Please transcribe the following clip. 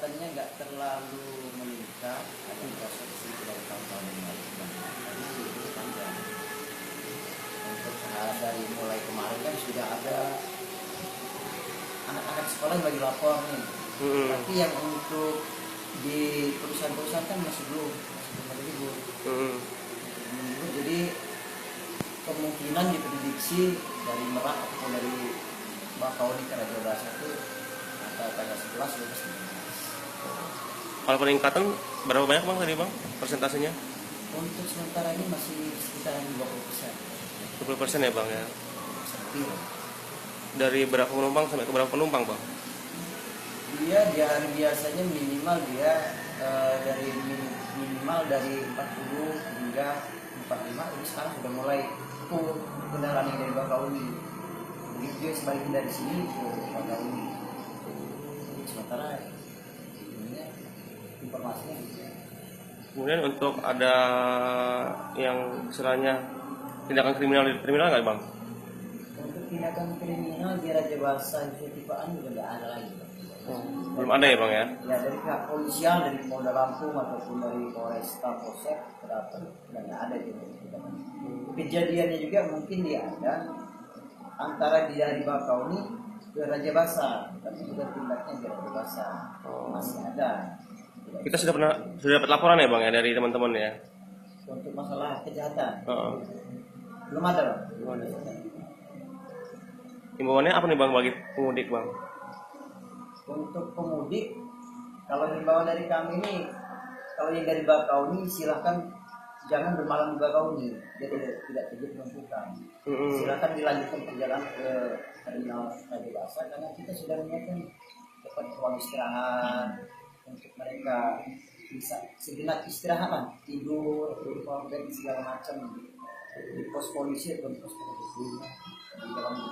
kesehatannya nggak terlalu meningkat, ada proses dari tahun-tahun yang lalu karena itu panjang. Untuk dari mulai kemarin kan sudah ada anak-anak sekolah yang lagi lapor nih, tapi yang untuk di perusahaan-perusahaan kan masih belum ada libur. Jadi kemungkinan diprediksi dari Merak ataupun dari Bakauni ke Raja Basa itu antara tanggal 11 sampai 19. Kalau peningkatan berapa banyak bang tadi bang persentasenya? Untuk sementara ini masih sekitar 20%. 20% ya bang ya. Sepil. Dari berapa penumpang sampai ke berapa penumpang bang? Dia di hari biasanya minimal dari minimal dari 40 hingga 45, ini sekarang sudah mulai full kendaraan yang dari Bakauni. Begitu juga sebaliknya dari sini ke Bakauni. Sementara ini informasinya gitu. Kemudian untuk ada yang istilahnya tindakan kriminal di terminal nggak bang? Untuk tindakan kriminal di Raja Basa Tipaan juga nggak ada lagi. Belum ada ya bang ya? Ya dari pihak polisian, dari Polda Lampung ataupun dari Polresta Polsek terdapat dan nggak ada juga. Kejadiannya juga mungkin dia ada antara dari Bakauni ke Raja Basa, tapi juga tindaknya di Raja Basa masih ada. Kita sudah dapat laporan ya bang ya dari teman-teman ya? Untuk masalah kejahatan belum ada bang. Belum ada. Himbauannya apa nih bang bagi pemudik bang? Untuk pemudik, kalau himbauan dari kami ini, kalau yang dari Bakauni silahkan jangan bermalam di Bakauni, dia tidak terjadi penumpukan. Silahkan dilanjutkan perjalanan ke terminal Raja Basa karena kita sudah menyiapkan tempat ruang istirahat untuk mereka bisa sejenak istirahat lah, tidur, dan segala macam di pos polisi atau di pos polisi di dalam